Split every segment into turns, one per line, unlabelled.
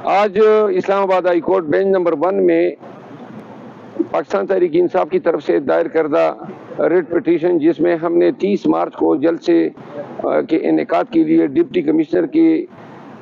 آج اسلام آباد high court bench number 1 میں پاکستان تحریک انصاف کی طرف سے دائر کردہ ریٹ پٹیشن، جس میں ہم نے 30 مارچ کو جلسے کے انعقاد کے لیے ڈپٹی کمشنر کی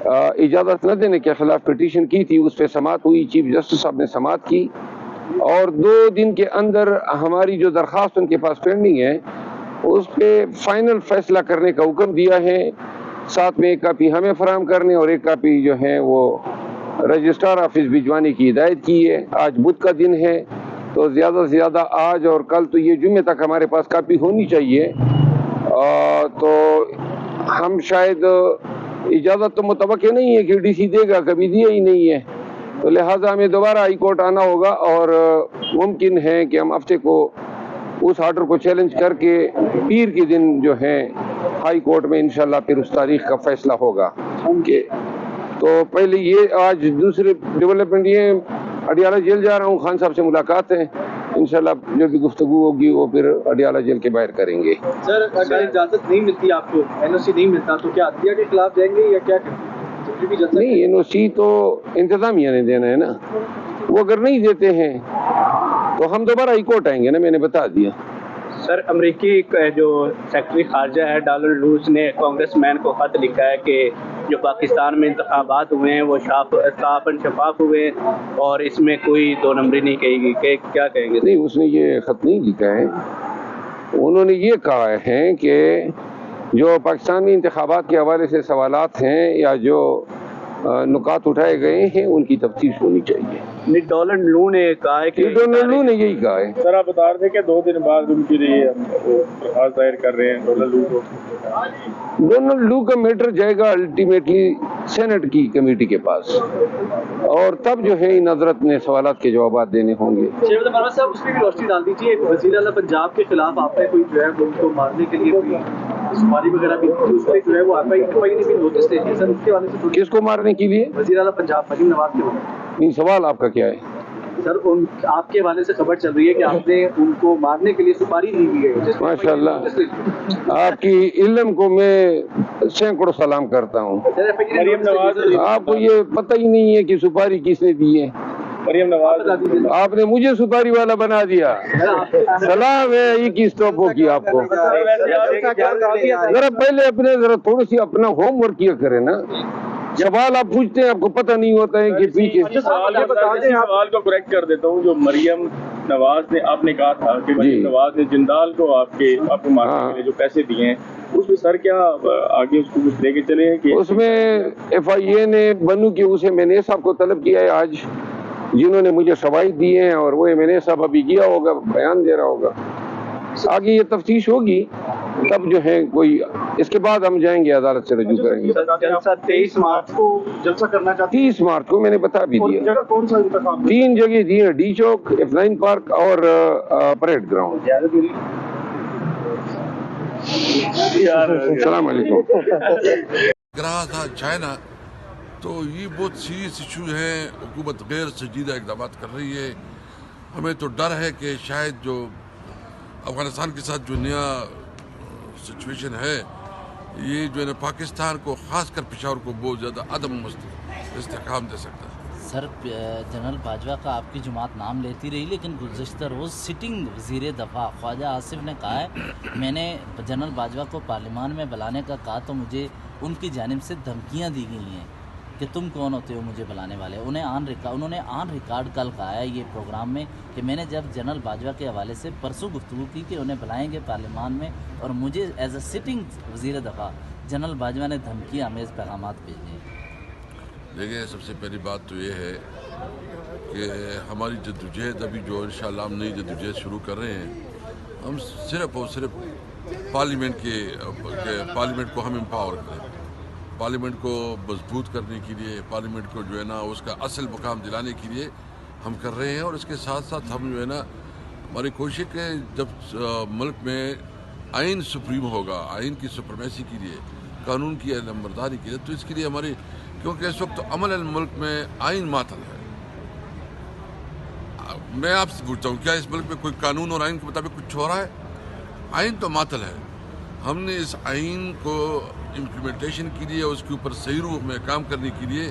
اجازت نہ دینے کے خلاف پٹیشن کی تھی، اس پہ سماعت ہوئی۔ چیف جسٹس صاحب نے سماعت کی اور 2 دن کے اندر ہماری جو درخواست ان کے پاس پینڈنگ ہے اس پہ فائنل فیصلہ کرنے کا حکم دیا ہے۔ ساتھ میں ایک کاپی ہمیں فراہم کرنے اور ایک کاپی جو ہے وہ رجسٹرار آفس بھجوانے کی ہدایت کی ہے۔ آج بدھ کا دن ہے تو زیادہ سے زیادہ آج اور کل تو یہ جمعے تک ہمارے پاس کاپی ہونی چاہیے، تو ہم شاید اجازت تو متوقع نہیں ہے کہ ڈی سی دے گا، کبھی دیا ہی نہیں ہے، تو لہٰذا ہمیں دوبارہ ہائی کورٹ آنا ہوگا اور ممکن ہے کہ ہم ہفتے کو اس آرڈر کو چیلنج کر کے پیر کے دن جو ہے ہائی کورٹ میں انشاءاللہ پھر اس تاریخ کا فیصلہ ہوگا۔ تو پہلے یہ آج دوسرے ڈیولپمنٹ یہ اڈیالہ جیل جا رہا ہوں، خان صاحب سے ملاقات ہے، انشاءاللہ جو بھی گفتگو ہوگی وہ پھر اڈیالہ جیل کے باہر کریں گے۔
سر اگر اجازت نہیں ملتی آپ کو، این او سی نہیں ملتا تو کیا عدلیہ کے خلاف جائیں گے یا کیا کریں گے؟
نہیں، این او سی تو انتظامیہ نے دینا ہے نا، وہ اگر نہیں دیتے ہیں تو ہم دوبارہ ہائی کورٹ آئیں گے نا، میں نے بتا دیا۔
سر امریکی جو سیکرٹری خارجہ ہے ڈالر لوز نے کانگریس مین کو خط لکھا ہے کہ جو پاکستان میں انتخابات ہوئے ہیں وہ صاف شفاف ہوئے ہیں اور اس میں کوئی 2 نمبری نہیں کہے گی، کہ کیا کہیں گے؟
نہیں، اس نے یہ خط نہیں لکھا ہے، انہوں نے یہ کہا ہے کہ جو پاکستانی انتخابات کے حوالے سے سوالات ہیں یا جو نکات اٹھائے گئے ہیں ان کی تفتیش ہونی چاہیے۔
ڈونلڈ لو نے کہا ہے کہ
ڈونلڈ لو نے یہی کہا ہے۔
سر آپ بتا رہے تھے کہ 2 دن بعد ان کے لیے درخواست دائر کر رہے ہیں ڈونلڈ لو کو۔
ڈونلڈ لو کا میٹر جائے گا الٹیمیٹلی سینٹ کی کمیٹی کے پاس اور تب جو ہے ان حضرت نے سوالات کے جوابات دینے ہوں گے۔
صاحب اس پہ بھی روشنی ڈال دیجیے، وزیر اعلیٰ پنجاب کے خلاف آپ نے کوئی جو ہے ان کو مارنے کے لیے کوئی سماری وغیرہ بھی تھی، اس پہ جو ہے وہ آپ نے بھی نوٹس دے دی سر، اس کے حوالے سے
کس کو مارنے کے لیے؟
وزیر اعلیٰ پنجاب مریم نواز کے حوالے۔
نہیں، سوال آپ کا کیا ہے؟
سر آپ کے حوالے سے خبر چل رہی ہے کہ آپ نے ان کو مارنے کے لیے سپاری دی ہوئی ہے۔
ماشاء اللہ، آپ کی علم کو میں سینکڑوں سلام کرتا ہوں۔
مریم نواز
آپ کو یہ پتہ ہی نہیں ہے کہ سپاری کس نے دی ہے۔
مریم نواز
آپ نے مجھے سپاری والا بنا دیا، سلام ہے 21 توپوں کی آپ کو۔ ذرا پہلے ذرا تھوڑی سی اپنا ہوم ورک کیا کرے نا، سوال آپ پوچھتے ہیں آپ کو پتہ نہیں ہوتا ہے کہ پیچھے
سوال کو کریکٹ کر دیتا ہوں۔ جو مریم نواز نے آپ نے کہا تھا کہ مریم نواز نے جندال کو آپ کو مارنے کے لیے جو پیسے دیے ہیں، اس میں سر کیا آگے اس کو کچھ لے کے چلے ہیں کہ
اس میں ایف آئی اے نے بنو کے اسے میں نے صاحب کو طلب کیا ہے آج، جنہوں نے مجھے شواہد دیے ہیں اور وہ میں نے صاحب ابھی گیا ہوگا، بیان دے رہا ہوگا۔ آگے یہ تفتیش ہوگی تب جو ہے کوئی، اس کے بعد ہم جائیں گے عدالت سے رجوع کریں گے۔
23 مارچ کو جلسہ کرنا چاہتے
30 مارچ کو میں نے بتا بھی دیا،
ہیں، کون سا انتخاب
3 جگہ دی ہیں، ڈی چوک، F9 پارک اور پریڈ گراؤنڈ۔ السلام علیکم۔
رہا تھا چائنا، تو یہ بہت سیریس ایشو ہے، حکومت غیر سنجیدہ اقدامات کر رہی ہے۔ ہمیں تو ڈر ہے کہ شاید جو افغانستان کے ساتھ جو نیا سچویشن ہے، یہ جو ہے نا پاکستان کو، خاص کر پشاور کو بہت زیادہ عدم استحکام دے سکتا ہے۔
سر جنرل باجوہ کا آپ کی جماعت نام لیتی رہی، لیکن گزشتہ روز سٹنگ وزیر دفاع خواجہ آصف نے کہا ہے میں نے جنرل باجوہ کو پارلیمان میں بلانے کا کہا تو مجھے ان کی جانب سے دھمکیاں دی گئی ہیں کہ تم کون ہوتے ہو مجھے بلانے والے۔ انہوں نے آن ریکارڈ کل کہا ہے یہ پروگرام میں کہ میں نے جب جنرل باجوہ کے حوالے سے پرسوں گفتگو کی کہ انہیں بلائیں گے پارلیمان میں، اور مجھے ایز اے سٹنگ وزیر دفاع جنرل باجوہ نے دھمکی آمیز پیغامات بھیجے۔
دیکھیں، سب سے پہلی بات تو یہ ہے کہ ہماری جدوجہد ابھی جو انشاءاللہ ہم نئی جدوجہد شروع کر رہے ہیں، ہم صرف اور صرف پارلیمنٹ کو ہم امپاور کریں، پارلیمنٹ کو مضبوط کرنے کے لیے، پارلیمنٹ کو جو ہے نا اس کا اصل مقام دلانے کے لیے ہم کر رہے ہیں۔ اور اس کے ساتھ ساتھ ہم جو ہے نا ہماری کوشش ہے کہ جب ملک میں آئین سپریم ہوگا، آئین کی سپریمیسی کے لیے، قانون کی علمبرداری کے لیے، تو اس کے لیے ہماری، کیونکہ اس وقت عمل الملک میں آئین معطل ہے۔ میں آپ سے پوچھتا ہوں، کیا اس ملک میں کوئی قانون اور آئین کے مطابق کچھ ہو رہا ہے؟ آئین تو معطل ہے۔ ہم نے اس آئین کو امپلیمنٹیشن کے لیے، اس کے اوپر صحیح روح میں کام کرنے کے لیے